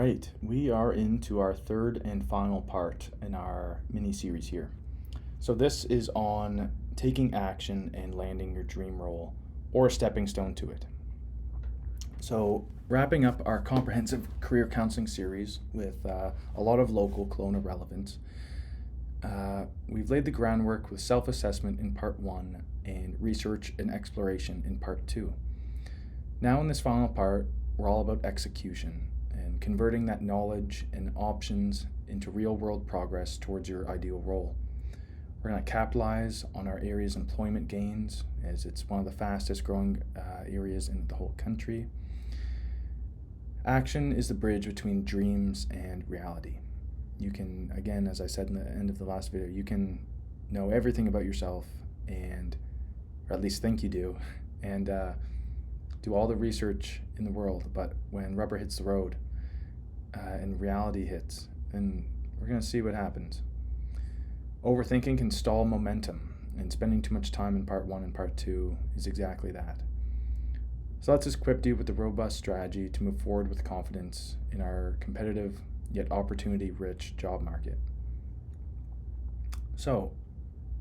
right, we are into our third and final part in our mini series here. So, this is on taking action and landing your dream role or a stepping stone to it. So, wrapping up our comprehensive career counseling series with a lot of local Kelowna relevance, we've laid the groundwork with self assessment in part one and research and exploration in part two. Now, in this final part, we're all about execution and converting that knowledge and options into real world progress towards your ideal role. We're going to capitalize on our area's employment gains as it's one of the fastest growing areas in the whole country. Action is the bridge between dreams and reality. You can, again, as I said in the end of the last video, you can know everything about yourself or at least think you do, and do all the research in the world, but when rubber hits the road and reality hits, then we're going to see what happens. Overthinking can stall momentum, and spending too much time in part one and part two is exactly that. So let's equip you with the robust strategy to move forward with confidence in our competitive yet opportunity-rich job market. So,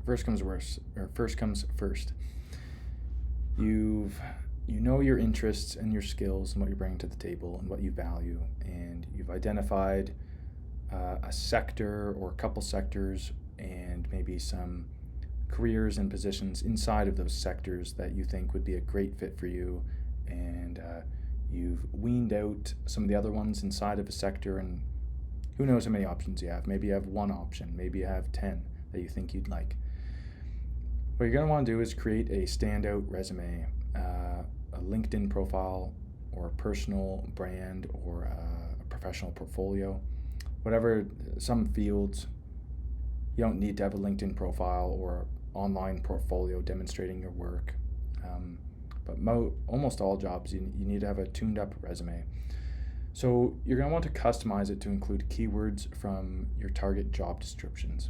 first comes first. You know your interests and your skills and what you're bringing to the table and what you value, and you've identified a sector or a couple sectors and maybe some careers and positions inside of those sectors that you think would be a great fit for you, and you've weaned out some of the other ones inside of a sector, and who knows how many options you have. Maybe you have one option, maybe you have 10 that you think you'd like. What you're going to want to do is create a standout resume, a LinkedIn profile, or a personal brand, or a professional portfolio. Whatever, some fields, you don't need to have a LinkedIn profile or online portfolio demonstrating your work. But almost all jobs, you need to have a tuned up resume. So you're going to want to customize it to include keywords from your target job descriptions,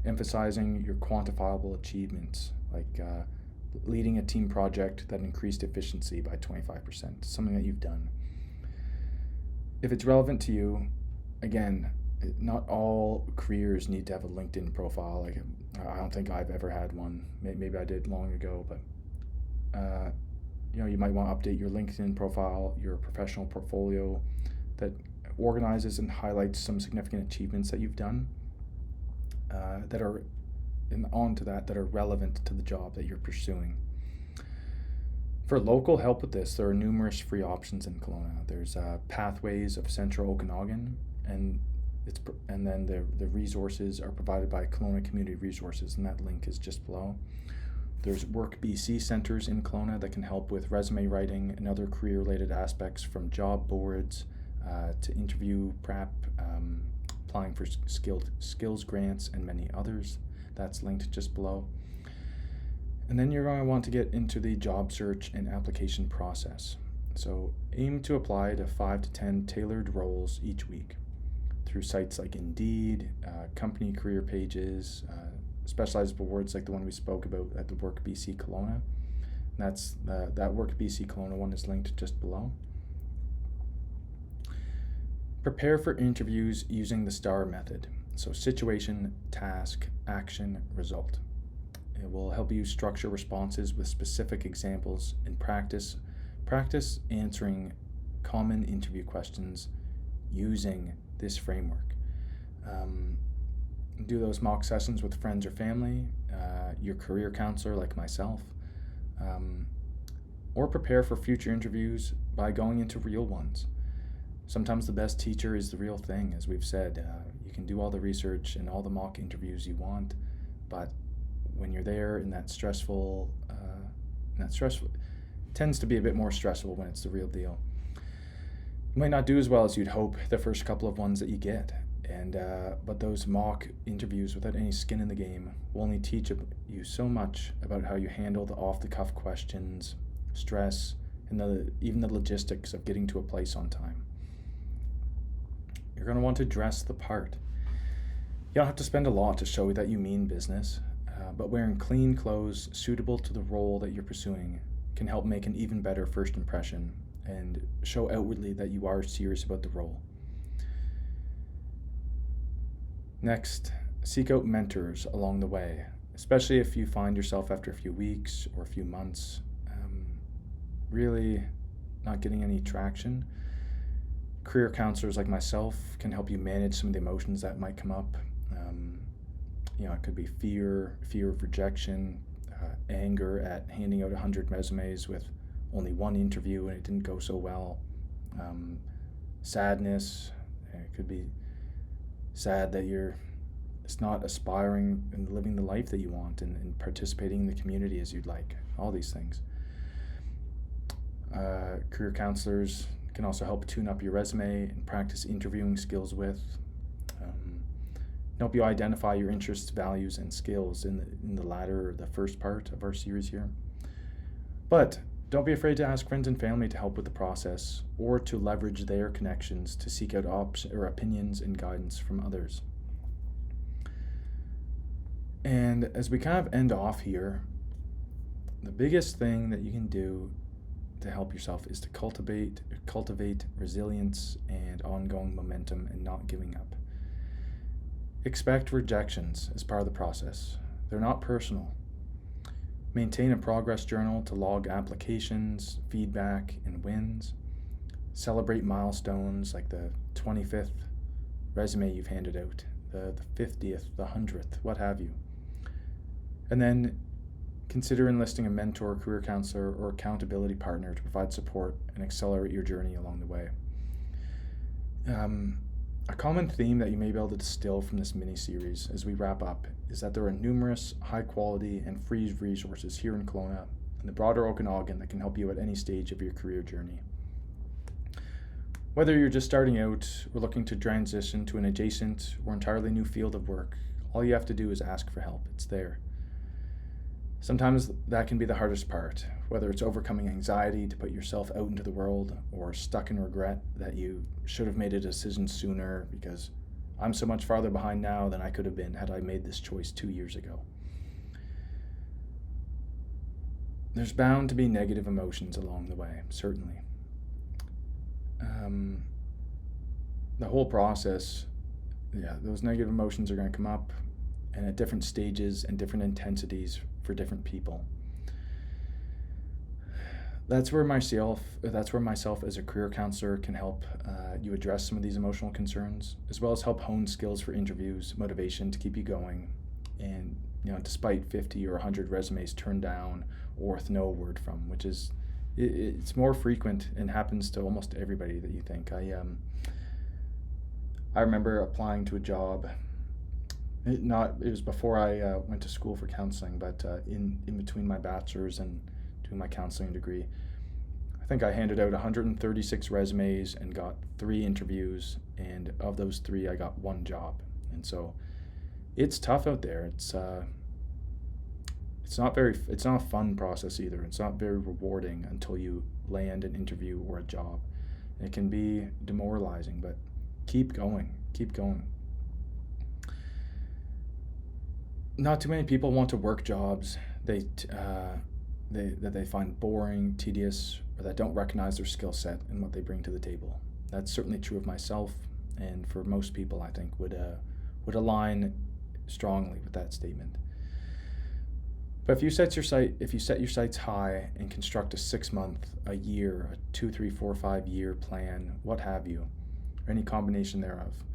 emphasizing your quantifiable achievements, like leading a team project that increased efficiency by 25%, something that you've done. If it's relevant to you, again, not all careers need to have a LinkedIn profile. Like, I don't think I've ever had one. Maybe I did long ago, but you might want to update your LinkedIn profile, your professional portfolio that organizes and highlights some significant achievements that you've done that are that are relevant to the job that you're pursuing. For local help with this, there are numerous free options in Kelowna. There's Pathways of Central Okanagan, and then the resources are provided by Kelowna Community Resources, and that link is just below. There's WorkBC Centers in Kelowna that can help with resume writing and other career-related aspects, from job boards to interview prep, applying for skills grants, and many others. That's linked just below. And then you're going to want to get into the job search and application process. So aim to apply to 5 to 10 tailored roles each week through sites like Indeed, company career pages, specialized boards like the one we spoke about at the WorkBC Kelowna. That's that WorkBC Kelowna one is linked just below. Prepare for interviews using the STAR method. So situation, task, action, result. It will help you structure responses with specific examples and practice answering common interview questions using this framework. Do those mock sessions with friends or family, your career counselor like myself, or prepare for future interviews by going into real ones. Sometimes the best teacher is the real thing, as we've said. You can do all the research and all the mock interviews you want, but when you're there in that stressful, tends to be a bit more stressful when it's the real deal. You might not do as well as you'd hope the first couple of ones that you get, but those mock interviews without any skin in the game will only teach you so much about how you handle the off-the-cuff questions, stress, and even the logistics of getting to a place on time. You're going to want to dress the part. You don't have to spend a lot to show that you mean business, but wearing clean clothes suitable to the role that you're pursuing can help make an even better first impression and show outwardly that you are serious about the role. Next, seek out mentors along the way, especially if you find yourself after a few weeks or a few months really not getting any traction. Career counselors like myself can help you manage some of the emotions that might come up. It could be fear of rejection, anger at handing out 100 resumes with only one interview and it didn't go so well, sadness. It could be sad that you're it's not aspiring and living the life that you want and participating in the community as you'd like, all these things. Career counselors can also help tune up your resume and practice interviewing skills with. Help you identify your interests, values, and skills in the latter or the first part of our series here. But don't be afraid to ask friends and family to help with the process or to leverage their connections to seek out opinions and guidance from others. And as we kind of end off here, the biggest thing that you can do to help yourself is to cultivate resilience and ongoing momentum and not giving up. Expect rejections as part of the process. They're not personal. Maintain a progress journal to log applications, feedback, and wins. Celebrate milestones like the 25th resume you've handed out, the 50th, the 100th, what have you. And then consider enlisting a mentor, career counselor, or accountability partner to provide support and accelerate your journey along the way. A common theme that you may be able to distill from this mini-series as we wrap up is that there are numerous high-quality and free resources here in Kelowna and the broader Okanagan that can help you at any stage of your career journey. Whether you're just starting out or looking to transition to an adjacent or entirely new field of work, all you have to do is ask for help. It's there. Sometimes that can be the hardest part, whether it's overcoming anxiety to put yourself out into the world or stuck in regret that you should have made a decision sooner because I'm so much farther behind now than I could have been had I made this choice 2 years ago. There's bound to be negative emotions along the way, certainly. The whole process, those negative emotions are going to come up and at different stages and different intensities for different people. That's where myself as a career counselor can help you address some of these emotional concerns, as well as help hone skills for interviews, motivation to keep you going, and despite 50 or 100 resumes turned down or with no word from, which is it's more frequent and happens to almost everybody that you think. I remember applying to a job. It was before I went to school for counseling, but in between my bachelor's and doing my counseling degree, I think I handed out 136 resumes and got 3 interviews, and of those 3 I got 1 job. And so it's tough out there. It's not a fun process either. It's not very rewarding until you land an interview or a job. It can be demoralizing, but keep going. Not too many people want to work jobs that they find boring, tedious, or that don't recognize their skill set and what they bring to the table. That's certainly true of myself, and for most people, I think would align strongly with that statement. But if you set your sights high and construct a 6-month, a year, a 2, 3, 4, 5 year plan, what have you, or any combination thereof,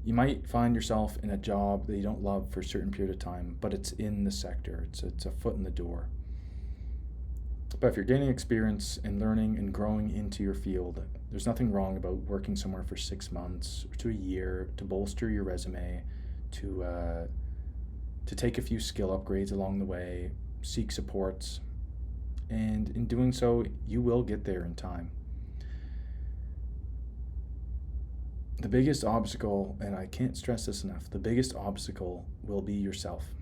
you might find yourself in a job that you don't love for a certain period of time, but it's in the sector. It's a foot in the door. But if you're gaining experience and learning and growing into your field, there's nothing wrong about working somewhere for 6 months or to a year to bolster your resume, to take a few skill upgrades along the way, seek supports, and in doing so, you will get there in time. The biggest obstacle, and I can't stress this enough, the biggest obstacle will be yourself.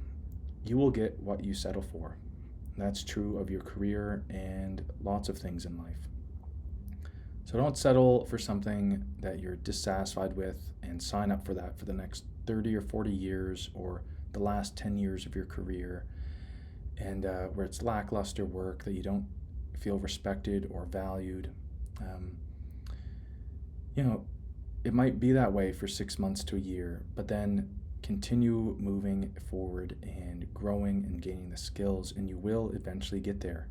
You will get what you settle for. That's true of your career and lots of things in life. So don't settle for something that you're dissatisfied with and sign up for that for the next 30 or 40 years or the last 10 years of your career, and where it's lackluster work that you don't feel respected or valued. It might be that way for 6 months to a year, but then continue moving forward and growing and gaining the skills, and you will eventually get there.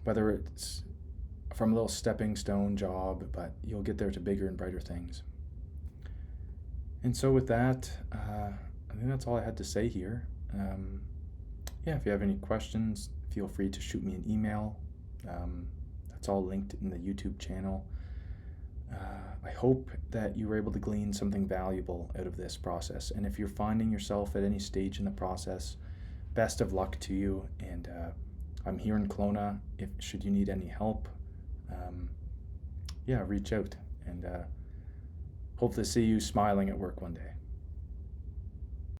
Whether it's from a little stepping stone job, but you'll get there to bigger and brighter things. And so with that, I think that's all I had to say here. If you have any questions, feel free to shoot me an email. That's all linked in the YouTube channel. I hope that you were able to glean something valuable out of this process. And if you're finding yourself at any stage in the process, best of luck to you. And I'm here in Kelowna. Should you need any help, reach out. And hope to see you smiling at work one day.